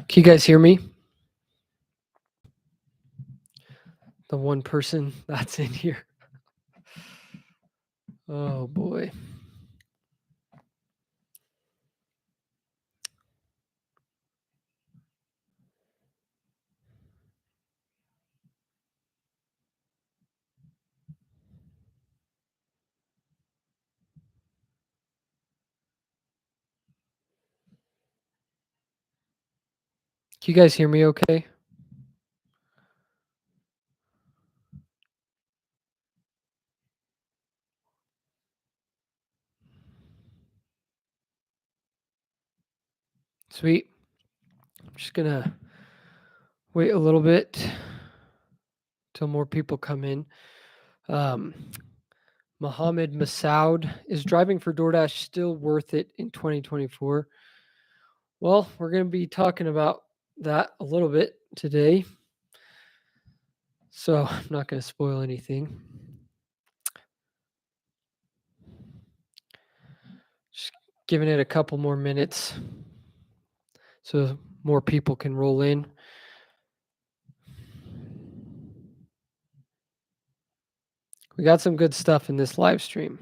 Can you guys hear me? The one person that's in here. Oh boy. Can you guys hear me okay? Sweet. I'm just going to wait a little bit till more people come in. Um, Mohammed Masoud, is driving for DoorDash still worth it in 2024? Well, we're going to be talking about that a little bit today. So I'm not going to spoil anything. Just giving it a couple more minutes so more people can roll in. We got some good stuff in this live stream.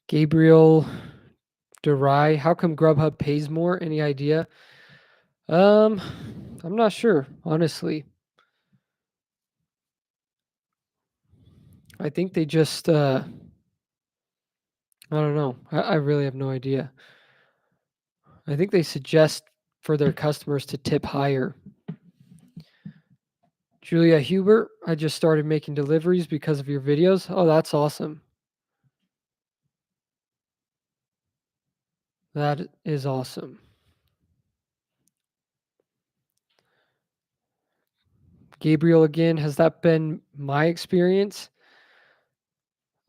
Gabriel Durai, how come Grubhub pays more? Any idea? I'm not sure, honestly. I think they just I don't know. I really have no idea. I think they suggest for their customers to tip higher. Julia Hubert, I just started making deliveries because of your videos. Oh, that's awesome. That is awesome. Gabriel again, has that been my experience?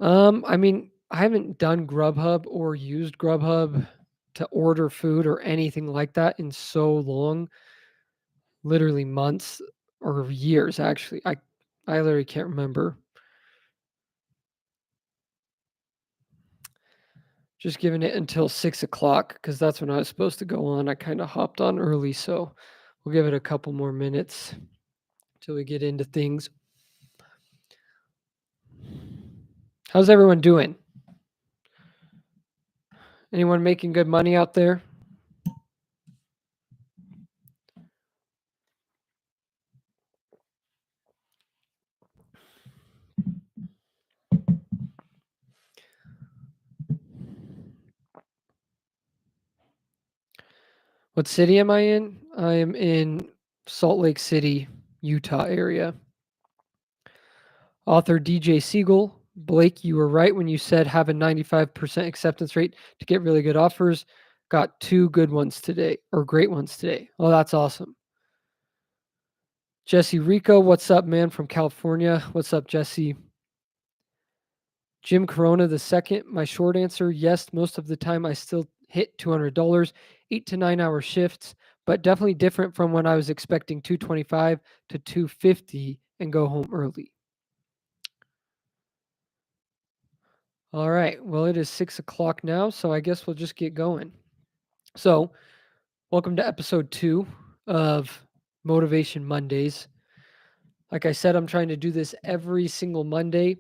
I mean, I haven't done Grubhub or used Grubhub to order food or anything like that in so long, literally months or years actually. I literally can't remember. Just giving it until 6 o'clock because that's when I was supposed to go on. I kind of hopped on early, so we'll give it a couple more minutes till we get into things. How's everyone doing? Anyone making good money out there? What city am I in? I am in Salt Lake City, Utah area. Author DJ Siegel, Blake, you were right when you said have a 95% acceptance rate to get really good offers. Got 2 good ones today, or great ones today. Oh, that's awesome. Jesse Rico, what's up, man, from California? What's up, Jesse? Jim Corona the second, my short answer, yes, most of the time I still hit $200, 8 to 9 hour shifts, but definitely different from when I was expecting 225 to 250 and go home early. All right, well, it is 6 o'clock now, so I guess we'll just get going. So, welcome to episode 2 of Motivation Mondays. Like I said, I'm trying to do this every single Monday,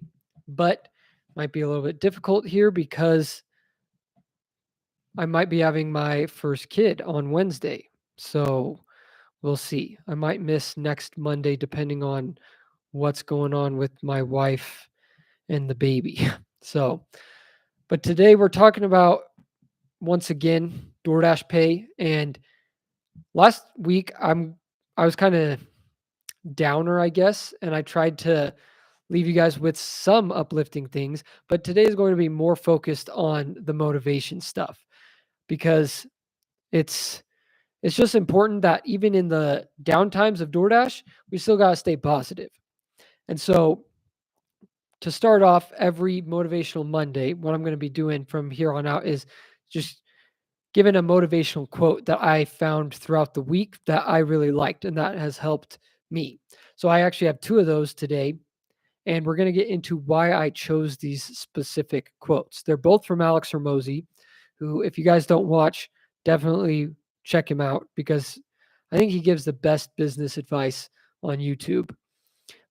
but might be a little bit difficult here because I might be having my first kid on Wednesday. So we'll see. I might miss next Monday depending on what's going on with my wife and the baby. So, but today we're talking about once again DoorDash Pay. And last week I was kind of downer, I guess, and I tried to leave you guys with some uplifting things, but today is going to be more focused on the motivation stuff because it's just important that even in the downtimes of DoorDash, we still got to stay positive. And so to start off every motivational Monday, what I'm going to be doing from here on out is just giving a motivational quote that I found throughout the week that I really liked and that has helped me. So I actually have 2 of those today. and we're going to get into why I chose these specific quotes. They're both from Alex Hormozy, who, if you guys don't watch, definitely check him out because I think he gives the best business advice on YouTube.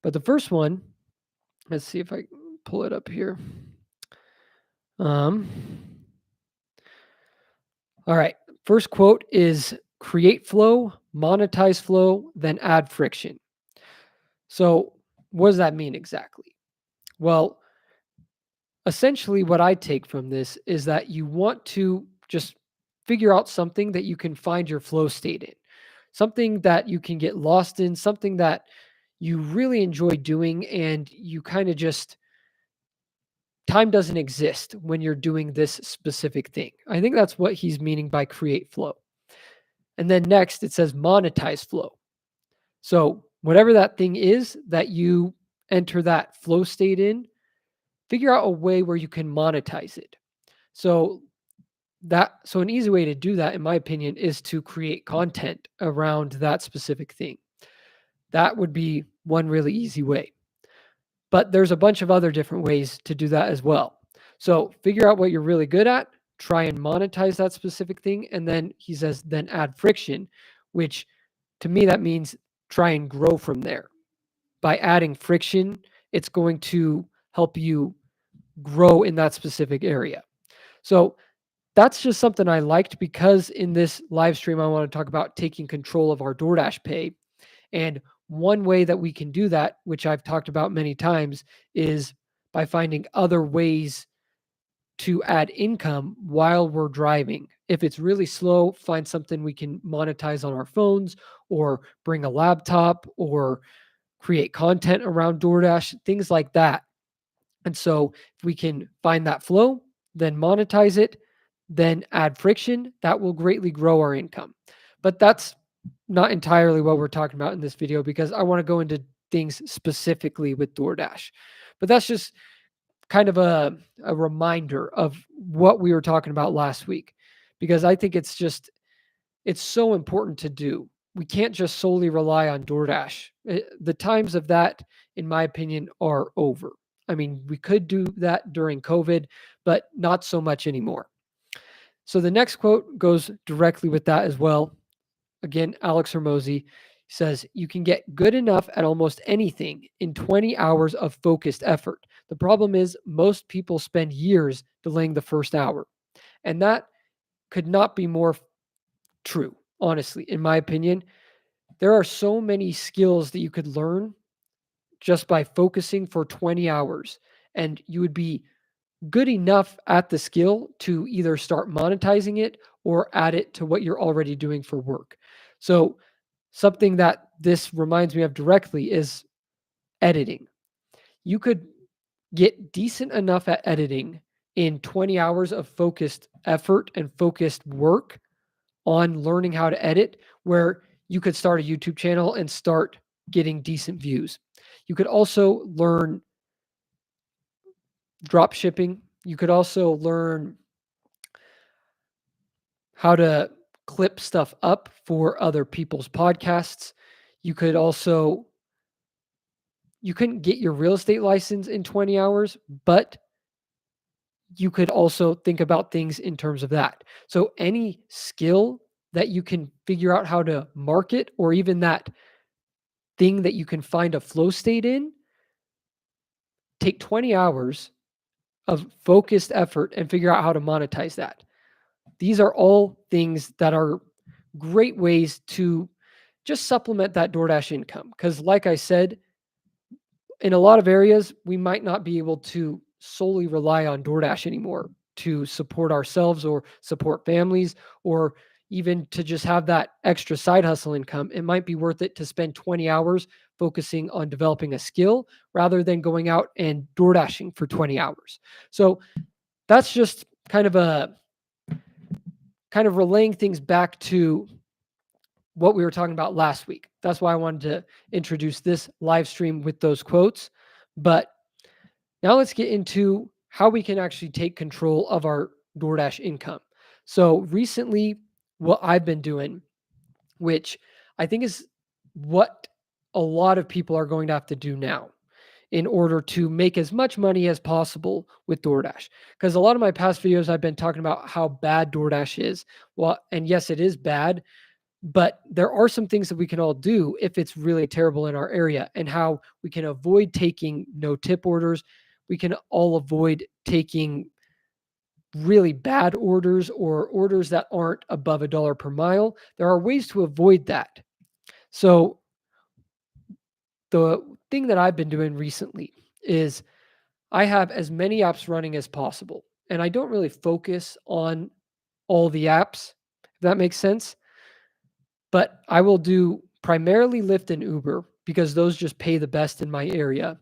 But the first one, let's see if I can pull it up here. All right. First quote is create flow, monetize flow, then add friction. So, what does that mean exactly? Well, essentially, what I take from this is that you want to just figure out something that you can find your flow state in, something that you can get lost in, something that you really enjoy doing, and you kind of just time doesn't exist when you're doing this specific thing. I think that's what he's meaning by create flow. And then next, it says monetize flow. So, whatever that thing is that you enter that flow state in, figure out a way where you can monetize it. So, an easy way to do that, in my opinion, is to create content around that specific thing. That would be one really easy way. But there's a bunch of other different ways to do that as well. So figure out what you're really good at, try and monetize that specific thing. And then he says, then add friction, which to me, that means try and grow from there. By adding friction, it's going to help you grow in that specific area. So that's just something I liked because in this live stream, I want to talk about taking control of our DoorDash pay. And one way that we can do that, which I've talked about many times, is by finding other ways to add income while we're driving. If it's really slow, find something we can monetize on our phones or bring a laptop or create content around DoorDash, things like that. And so if we can find that flow, then monetize it, then add friction, that will greatly grow our income. But that's not entirely what we're talking about in this video because I want to go into things specifically with DoorDash. But that's just kind of a reminder of what we were talking about last week because I think it's so important to do. We can't just solely rely on DoorDash. The times of that, in my opinion, are over. I mean, we could do that during COVID, but not so much anymore. So the next quote goes directly with that as well. Again, Alex Hormozy says, you can get good enough at almost anything in 20 hours of focused effort. The problem is most people spend years delaying the first hour. And that could not be more true, honestly, in my opinion. There are so many skills that you could learn just by focusing for 20 hours, and you would be good enough at the skill to either start monetizing it or add it to what you're already doing for work. So, something that this reminds me of directly is editing. You could get decent enough at editing in 20 hours of focused effort and focused work on learning how to edit, where you could start a YouTube channel and start getting decent views. You could also learn drop shipping. You could also learn how to clip stuff up for other people's podcasts. You couldn't get your real estate license in 20 hours, but you could also think about things in terms of that. So any skill that you can figure out how to market, or even that thing that you can find a flow state in, take 20 hours of focused effort and figure out how to monetize that. These are all things that are great ways to just supplement that DoorDash income. Because like I said, in a lot of areas, we might not be able to solely rely on DoorDash anymore to support ourselves or support families, or even to just have that extra side hustle income. It might be worth it to spend 20 hours focusing on developing a skill rather than going out and DoorDashing for 20 hours. So that's just kind of relaying things back to what we were talking about last week. That's why I wanted to introduce this live stream with those quotes. But now let's get into how we can actually take control of our DoorDash income. So recently, what I've been doing, which I think is what a lot of people are going to have to do now, in order to make as much money as possible with DoorDash. Because a lot of my past videos, I've been talking about how bad DoorDash is. Well, and yes, it is bad, but there are some things that we can all do if it's really terrible in our area, and how we can avoid taking no tip orders. We can all avoid taking really bad orders or orders that aren't above $1 per mile. There are ways to avoid that. So the thing that I've been doing recently is I have as many apps running as possible, and I don't really focus on all the apps, if that makes sense. But I will do primarily Lyft and Uber because those just pay the best in my area.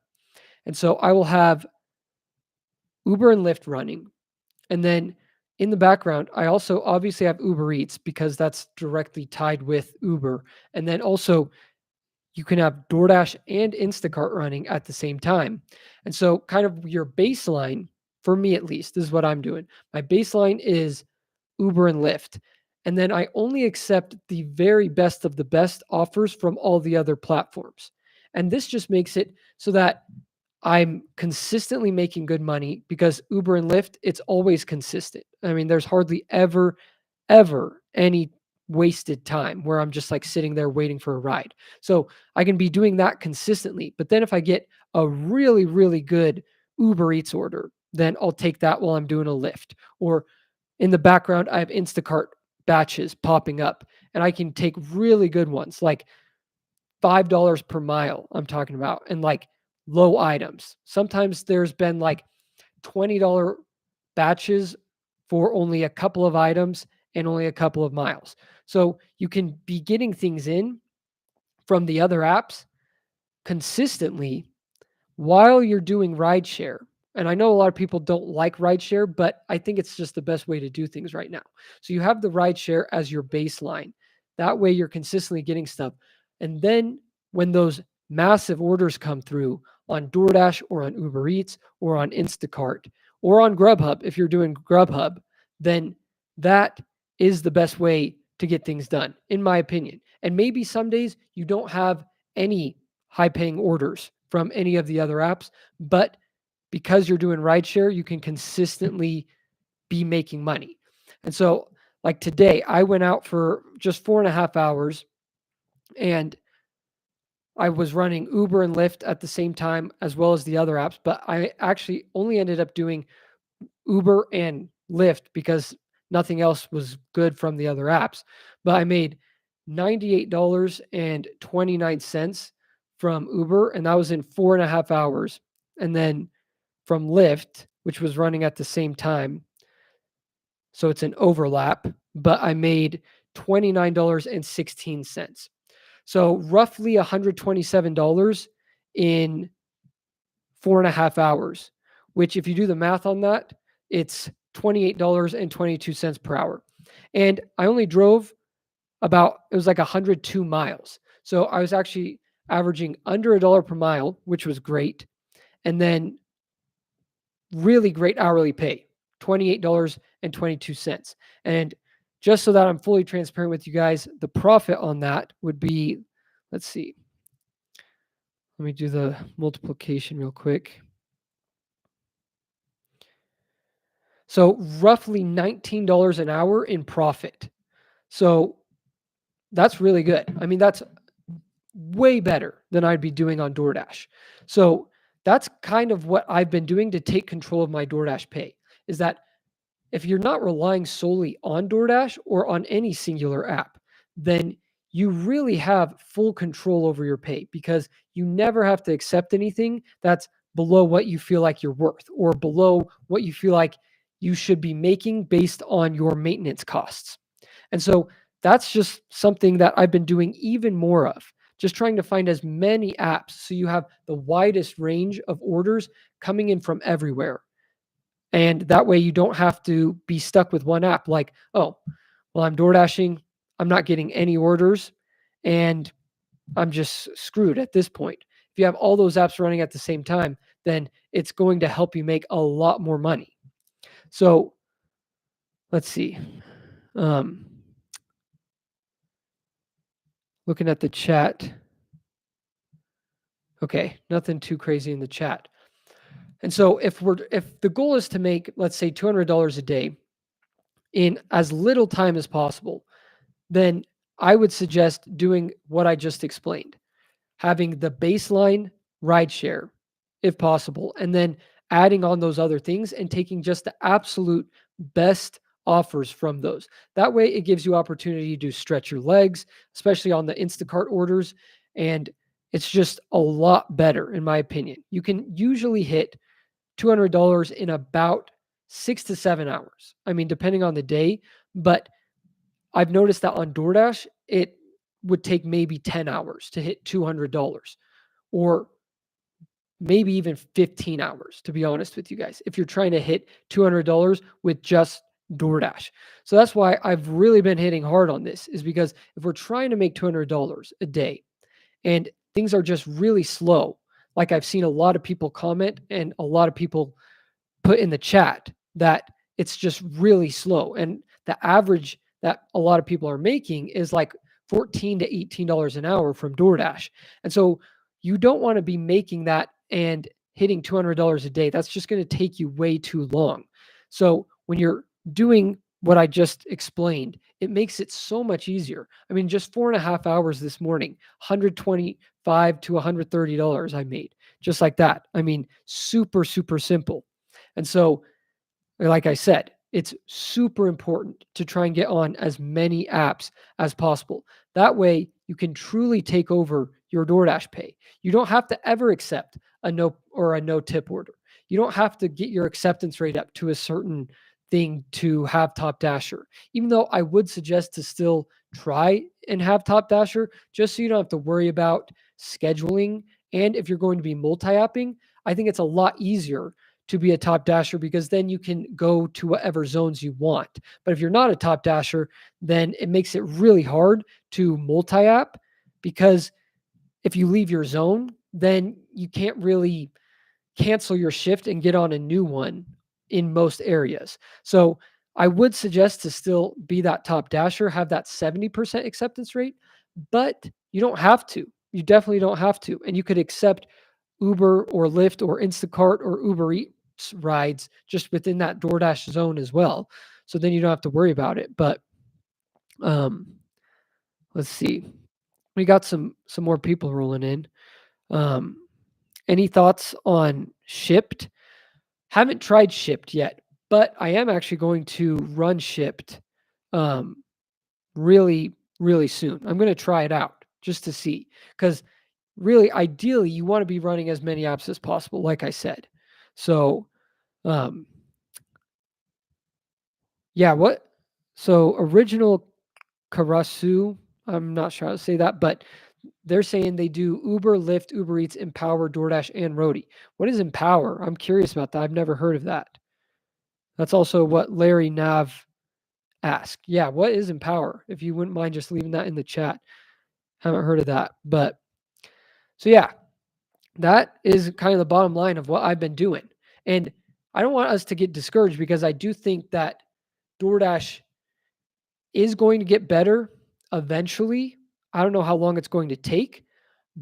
And so I will have Uber and Lyft running. And then in the background, I also obviously have Uber Eats because that's directly tied with Uber. And then also you can have DoorDash and Instacart running at the same time. And so kind of your baseline, for me at least, this is what I'm doing. My baseline is Uber and Lyft. And then I only accept the very best of the best offers from all the other platforms. And this just makes it so that I'm consistently making good money because Uber and Lyft, it's always consistent. I mean, there's hardly ever any wasted time where I'm just like sitting there waiting for a ride. So I can be doing that consistently. But then if I get a really, really good Uber Eats order, then I'll take that while I'm doing a Lyft. Or in the background, I have Instacart batches popping up, and I can take really good ones like $5 per mile, I'm talking about, and like low items. Sometimes there's been like $20 batches for only a couple of items and only a couple of miles. So you can be getting things in from the other apps consistently while you're doing rideshare. And I know a lot of people don't like rideshare, but I think it's just the best way to do things right now. So you have the rideshare as your baseline. That way you're consistently getting stuff. And then when those massive orders come through on DoorDash or on Uber Eats or on Instacart or on Grubhub, if you're doing Grubhub, then that is the best way to get things done, in my opinion. And maybe some days you don't have any high paying orders from any of the other apps, but because you're doing rideshare, you can consistently be making money. And so, like today, I went out for just 4.5 hours and I was running Uber and Lyft at the same time as well as the other apps, but I actually only ended up doing Uber and Lyft because nothing else was good from the other apps. But I made $98.29 from Uber, and that was in 4.5 hours. And then from Lyft, which was running at the same time, so it's an overlap, but I made $29.16. So roughly $127 in 4.5 hours, which if you do the math on that, it's $28.22 per hour. And I only drove it was like 102 miles. So I was actually averaging under $1 per mile, which was great. And then really great hourly pay, $28.22. And just so that I'm fully transparent with you guys, the profit on that would be, let's see, let me do the multiplication real quick. So roughly $19 an hour in profit. So that's really good. I mean, that's way better than I'd be doing on DoorDash. So that's kind of what I've been doing to take control of my DoorDash pay, is that if you're not relying solely on DoorDash or on any singular app, then you really have full control over your pay because you never have to accept anything that's below what you feel like you're worth or below what you feel like you should be making based on your maintenance costs. And so that's just something that I've been doing even more of, just trying to find as many apps so you have the widest range of orders coming in from everywhere. And that way you don't have to be stuck with one app like, oh, well, I'm door dashing, I'm not getting any orders, and I'm just screwed at this point. If you have all those apps running at the same time, then it's going to help you make a lot more money. So let's see. Looking at the chat. Okay, nothing too crazy in the chat. And so if the goal is to make, let's say, $200 a day in as little time as possible, then I would suggest doing what I just explained, having the baseline rideshare if possible, and then adding on those other things and taking just the absolute best offers from those. That way it gives you opportunity to stretch your legs, especially on the Instacart orders, and it's just a lot better in my opinion. You can usually hit $200 in about 6 to 7 hours. I mean, depending on the day, but I've noticed that on DoorDash, it would take maybe 10 hours to hit $200 or maybe even 15 hours, to be honest with you guys, if you're trying to hit $200 with just DoorDash. So that's why I've really been hitting hard on this, is because if we're trying to make $200 a day and things are just really slow, like I've seen a lot of people comment and a lot of people put in the chat that it's just really slow. And the average that a lot of people are making is like $14 to $18 an hour from DoorDash. And so you don't want to be making that and hitting $200 a day. That's just going to take you way too long. So when you're doing what I just explained, it makes it so much easier. I mean, just 4.5 hours this morning, $125 to $130 I made, just like that. I mean, super, super simple. And so, like I said, it's super important to try and get on as many apps as possible. That way, you can truly take over your DoorDash pay. You don't have to ever accept a no tip order. You don't have to get your acceptance rate up to a certain thing to have Top Dasher. Even though I would suggest to still try and have Top Dasher, just so you don't have to worry about scheduling. And if you're going to be multi-apping, I think it's a lot easier to be a top dasher because then you can go to whatever zones you want. But if you're not a top dasher, then it makes it really hard to multi-app, because if you leave your zone, then you can't really cancel your shift and get on a new one in most areas. So I would suggest to still be that top dasher, have that 70% acceptance rate, but you don't have to. You definitely don't have to. And you could accept Uber or Lyft or Instacart or Uber Eats rides just within that DoorDash zone as well. So then you don't have to worry about it. But um, let's see. We got some more people rolling in. Um, any thoughts on Shipped? Haven't tried Shipped yet, but I am actually going to run Shipped um, really, really soon. I'm going to try it out just to see, because really, ideally, you want to be running as many apps as possible, like I said. So, um, yeah, what? So, original Karasu, I'm not sure how to say that, but they're saying they do Uber, Lyft, Uber Eats, Empower, DoorDash, and Roadie. What is Empower? I'm curious about that. I've never heard of that. That's also what Larry Nav asked. Yeah, what is Empower? If you wouldn't mind just leaving that in the chat. Haven't heard of that. But so, yeah, that is kind of the bottom line of what I've been doing. And I don't want us to get discouraged, because I do think that DoorDash is going to get better eventually. I don't know how long it's going to take,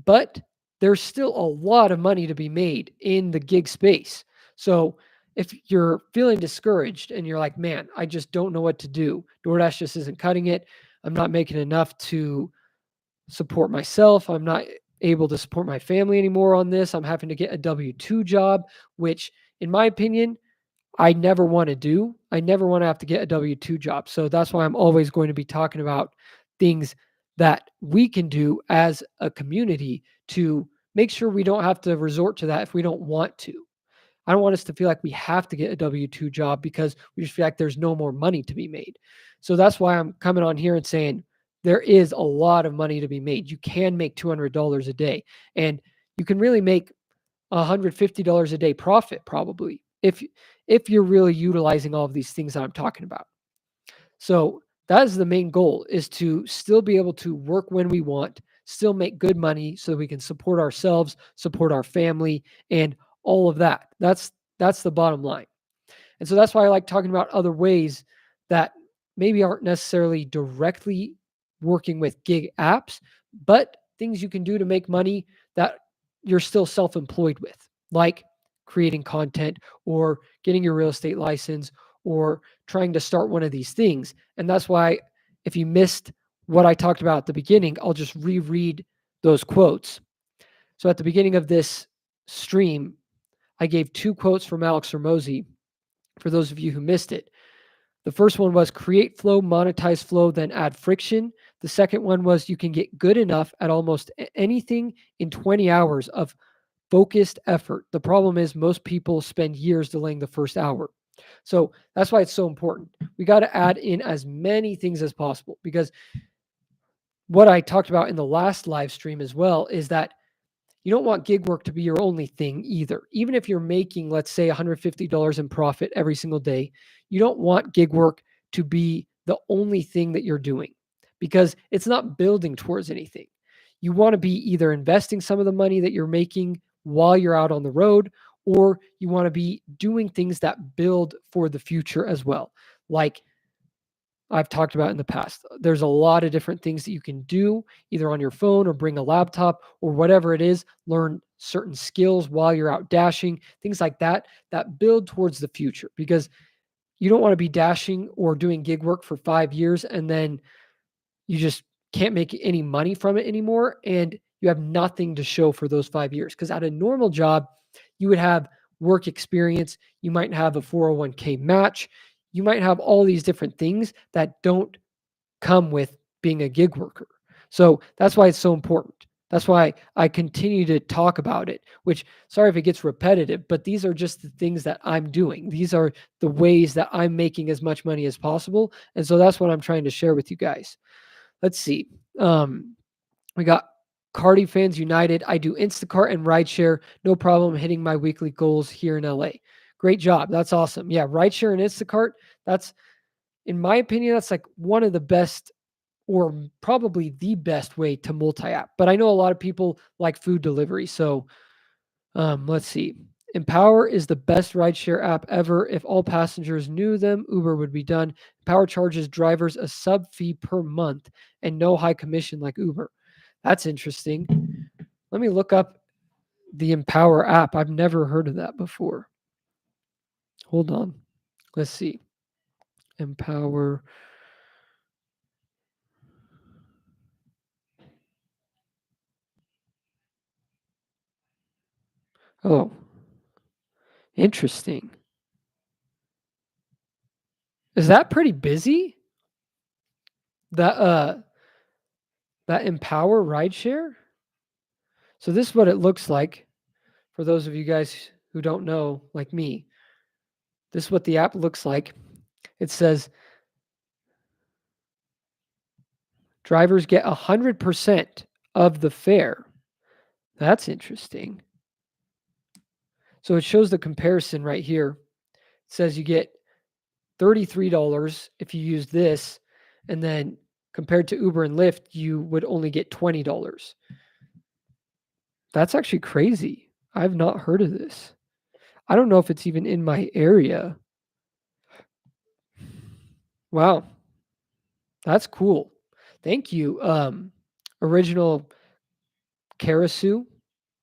but there's still a lot of money to be made in the gig space. So if you're feeling discouraged and you're like, man, I just don't know what to do, DoorDash just isn't cutting it, I'm not making enough to support myself, I'm not able to support my family anymore on this, I'm having to get a W-2 job, which in my opinion, I never want to do. I never want to have to get a W-2 job. So that's why I'm always going to be talking about things that we can do as a community to make sure we don't have to resort to that if we don't want to. I don't want us to feel like we have to get a W-2 job because we just feel like there's no more money to be made. So that's why I'm coming on here and saying there is a lot of money to be made. You can make $200 a day, and you can really make $150 a day profit probably if you're really utilizing all of these things that I'm talking about. So that is the main goal, is to still be able to work when we want, still make good money so that we can support ourselves, support our family, and all of that. That's the bottom line. And so that's why I like talking about other ways that maybe aren't necessarily directly working with gig apps, but things you can do to make money that you're still self-employed with, like creating content or getting your real estate license or trying to start one of these things. And that's why if you missed what I talked about at the beginning, I'll just reread those quotes. So at the beginning of this stream, I gave 2 quotes from Alex Hormozy for those of you who missed it. The first one was create flow, monetize flow, then add friction. The second one was you can get good enough at almost anything in 20 hours of focused effort. The problem is most people spend years delaying the first hour. So that's why it's so important. We got to add in as many things as possible, because what I talked about in the last live stream as well is that you don't want gig work to be your only thing either. Even if you're making, let's say, $150 in profit every single day, you don't want gig work to be the only thing that you're doing, because it's not building towards anything. You want to be either investing some of the money that you're making while you're out on the road, or you want to be doing things that build for the future as well. Like I've talked about in the past, there's a lot of different things that you can do either on your phone or bring a laptop or whatever it is, learn certain skills while you're out dashing, things like that, that build towards the future, because you don't want to be dashing or doing gig work for 5 years and then you just can't make any money from it anymore. And you have nothing to show for those 5 years. Because at a normal job, you would have work experience. You might have a 401k match. You might have all these different things that don't come with being a gig worker. So that's why it's so important. That's why I continue to talk about it, which, sorry if it gets repetitive, but these are just the things that I'm doing. These are the ways that I'm making as much money as possible. And so that's what I'm trying to share with you guys. Let's see. We got Cardi Fans United. I do Instacart and rideshare. No problem hitting my weekly goals here in LA. Great job. That's awesome. Yeah, rideshare and Instacart. That's, in my opinion, that's like one of the best, or probably the best way to multi-app. But I know a lot of people like food delivery. So let's see. Empower is the best rideshare app ever. If all passengers knew them, Uber would be done. Empower charges drivers a sub fee per month and no high commission like Uber. That's interesting. Let me look up the Empower app. I've never heard of that before. Hold on. Let's see. Empower. Oh, interesting. Is that pretty busy? That Empower rideshare? So this is what it looks like for those of you guys who don't know, like me. This is what the app looks like. It says drivers get 100% of the fare. That's interesting. So it shows the comparison right here. It says you get $33 if you use this, and then compared to Uber and Lyft, you would only get $20. That's actually crazy. I've not heard of this. I don't know if it's even in my area. Wow. That's cool. Thank you. Original Karasu.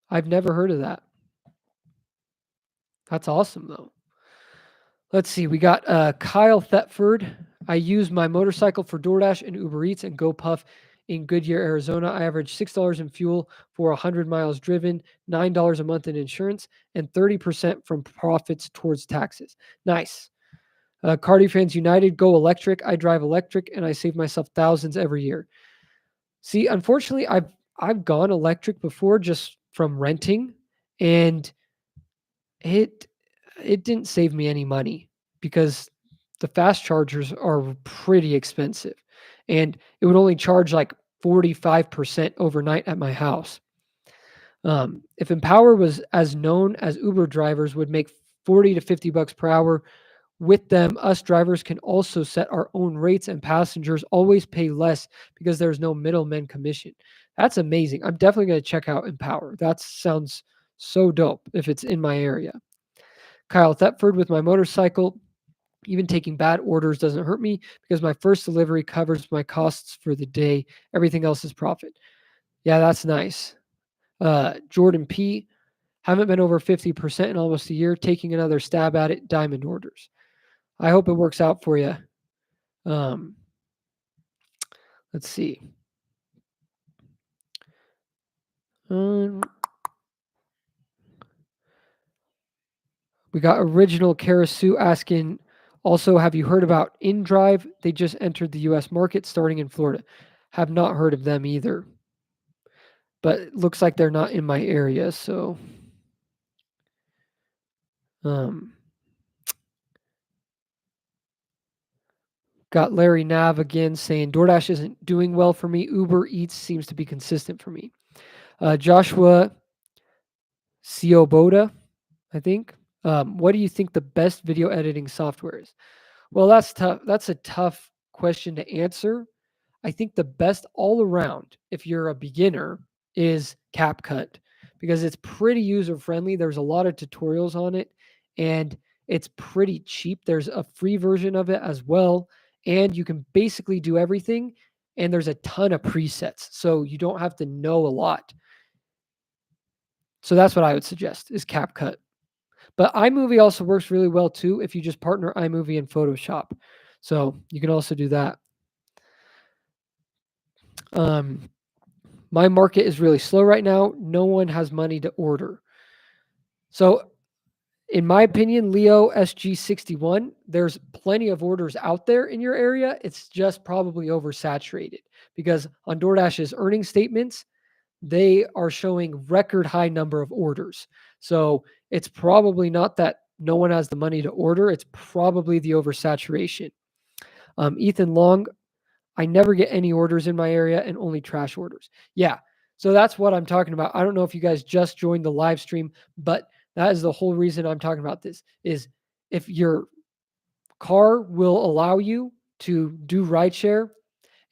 I've never heard of that. That's awesome though. Let's see. We got Kyle Thetford. I use my motorcycle for DoorDash and Uber Eats and GoPuff in Goodyear, Arizona. I average $6 in fuel for 100 miles driven, $9 a month in insurance, and 30% from profits towards taxes. Nice. Cardi Fans United, go electric. I drive electric and I save myself thousands every year. See, unfortunately, I've gone electric before just from renting, and it didn't save me any money because the fast chargers are pretty expensive, and it would only charge like 45% overnight at my house. If Empower was as known as Uber drivers would make 40 to 50 bucks per hour, with them, us drivers can also set our own rates and passengers always pay less because there's no middleman commission. That's amazing. I'm definitely going to check out Empower. That sounds so dope if it's in my area. Kyle Thetford, with my motorcycle, even taking bad orders doesn't hurt me because my first delivery covers my costs for the day. Everything else is profit. Yeah, that's nice. Jordan P. Haven't been over 50% in almost a year. Taking another stab at it. Diamond orders. I hope it works out for you. Um, let's see. We got Original Karasu asking, also, have you heard about InDrive? They just entered the U.S. market starting in Florida. Have not heard of them either. But it looks like they're not in my area, so got Larry Nav again saying DoorDash isn't doing well for me. Uber Eats seems to be consistent for me. Joshua Cioboda, I think. What do you think the best video editing software is? Well, that's tough. That's a tough question to answer. I think the best all around, if you're a beginner, is CapCut because it's pretty user friendly. There's a lot of tutorials on it and it's pretty cheap. There's a free version of it as well. And you can basically do everything. And there's a ton of presets. So you don't have to know a lot. So that's what I would suggest is CapCut. But iMovie also works really well too if you just partner iMovie and Photoshop. So you can also do that. My market is really slow right now. No one has money to order. So in my opinion, Leo SG61, there's plenty of orders out there in your area. It's just probably oversaturated because on DoorDash's earnings statements, they are showing record high number of orders. So it's probably not that no one has the money to order. It's probably the oversaturation. Ethan Long, I never get any orders in my area and only trash orders. Yeah. So that's what I'm talking about. I don't know if you guys just joined the live stream, but that is the whole reason I'm talking about this is if your car will allow you to do rideshare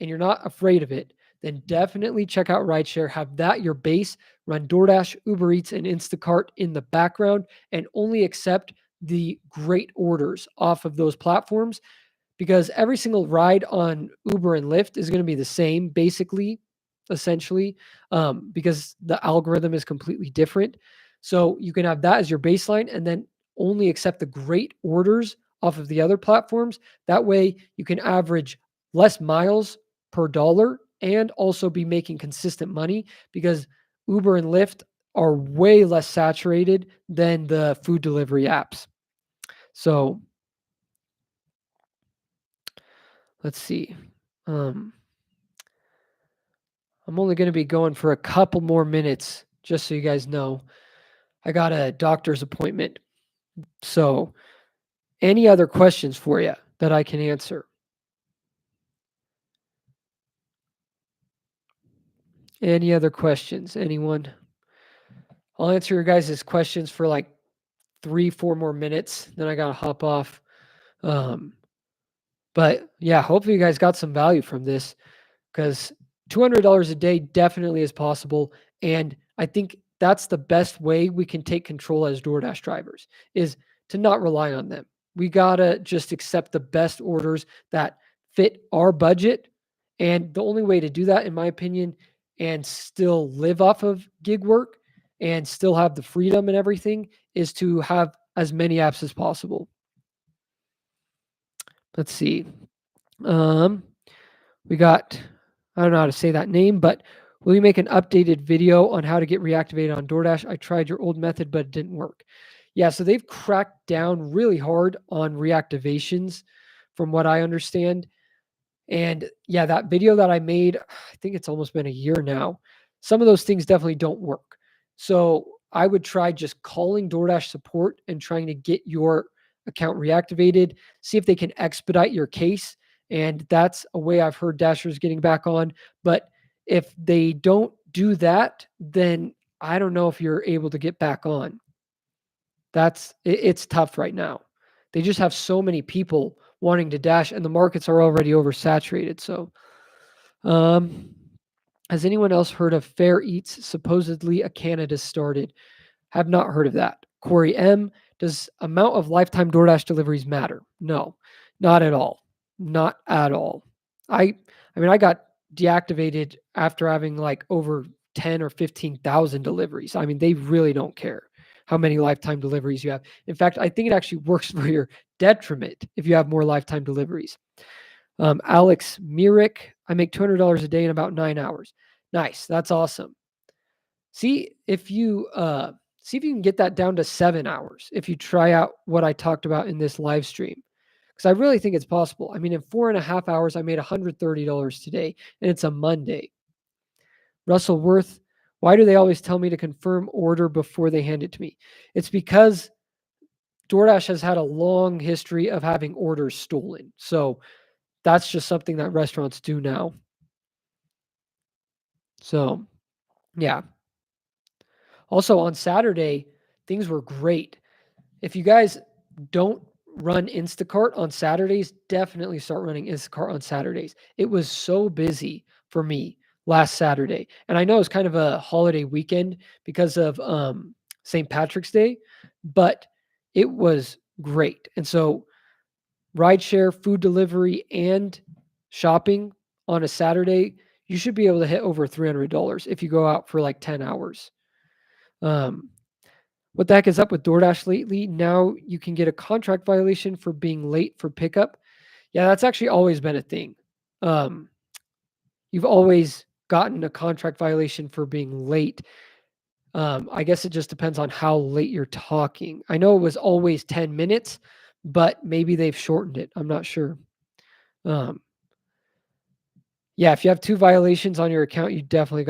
and you're not afraid of it, then definitely check out rideshare. Have that your base. Run DoorDash, Uber Eats, and Instacart in the background and only accept the great orders off of those platforms because every single ride on Uber and Lyft is going to be the same, basically, essentially, because the algorithm is completely different. So you can have that as your baseline and then only accept the great orders off of the other platforms. That way you can average less miles per dollar and also be making consistent money because Uber and Lyft are way less saturated than the food delivery apps. So let's see. I'm only going to be going for a couple more minutes, just so you guys know. I got a doctor's appointment. So, any other questions for you that I can answer? Any other questions? Anyone? I'll answer your guys' questions for like 3-4 more minutes. Then I got to hop off. But yeah, hopefully you guys got some value from this because $200 a day definitely is possible. And I think that's the best way we can take control as DoorDash drivers is to not rely on them. We got to just accept the best orders that fit our budget. And the only way to do that, in my opinion, and still live off of gig work and still have the freedom and everything is to have as many apps as possible. Let's see. We got, I don't know how to say that name, but will you make an updated video on how to get reactivated on DoorDash? I tried your old method, but it didn't work. Yeah, so they've cracked down really hard on reactivations from what I understand. And yeah, that video that I made, I think it's almost been a year now. Some of those things definitely don't work. So I would try just calling DoorDash support and trying to get your account reactivated, see if they can expedite your case. And that's a way I've heard Dashers getting back on. But if they don't do that, then I don't know if you're able to get back on. It's tough right now. They just have so many people wanting to dash and the markets are already oversaturated. So, has anyone else heard of Fair Eats? Supposedly a Canada started. Have not heard of that. Corey M. Does amount of lifetime DoorDash deliveries matter? No, not at all. Not at all. I mean, I got deactivated after having like over 10 or 15,000 deliveries. I mean, they really don't care how many lifetime deliveries you have. In fact, I think it actually works for your detriment if you have more lifetime deliveries. Alex Mirik, I make $200 a day in about 9 hours. Nice. That's awesome. See if you see if you can get that down to 7 hours if you try out what I talked about in this live stream. Because I really think it's possible. I mean, in 4.5 hours, I made $130 today, and it's a Monday. Russell Worth, why do they always tell me to confirm order before they hand it to me? It's because DoorDash has had a long history of having orders stolen. So that's just something that restaurants do now. So, yeah. Also, on Saturday, things were great. If you guys don't run Instacart on Saturdays, definitely start running Instacart on Saturdays. It was so busy for me last Saturday. And I know it's kind of a holiday weekend because of St. Patrick's Day, but it was great. And so rideshare, food delivery, and shopping on a Saturday, you should be able to hit over $300 if you go out for like 10 hours. What the heck is up with DoorDash lately? Now you can get a contract violation for being late for pickup. Yeah, that's actually always been a thing. You've always gotten a contract violation for being late. I guess it just depends on how late you're talking. I know it was always 10 minutes, but maybe they've shortened it. I'm not sure. Yeah, if you have 2 violations on your account, you definitely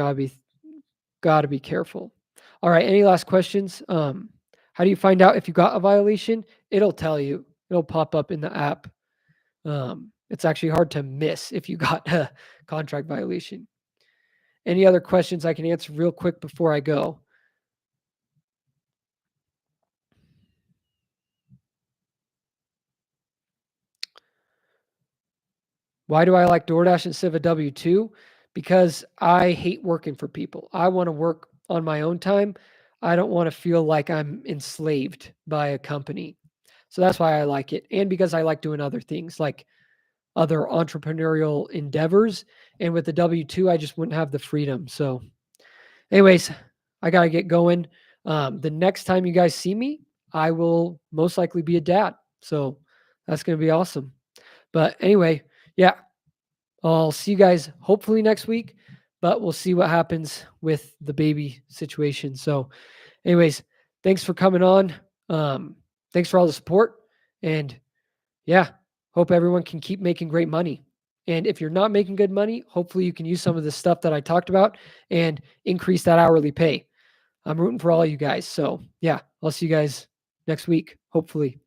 gotta be careful. All right, any last questions? How do you find out if you got a violation? It'll tell you. It'll pop up in the app. It's actually hard to miss if you got a contract violation. Any other questions I can answer real quick before I go? Why do I like DoorDash instead of a W-2? Because I hate working for people. I want to work on my own time. I don't want to feel like I'm enslaved by a company. So that's why I like it. And because I like doing other things like other entrepreneurial endeavors. And with the W-2, I just wouldn't have the freedom. So, anyways, I got to get going. The next time you guys see me, I will most likely be a dad. So that's going to be awesome. But anyway, yeah, I'll see you guys hopefully next week, but we'll see what happens with the baby situation. So, anyways, thanks for coming on. Thanks for all the support. And yeah, hope everyone can keep making great money. And if you're not making good money, hopefully you can use some of the stuff that I talked about and increase that hourly pay. I'm rooting for all you guys. So, yeah, I'll see you guys next week, hopefully.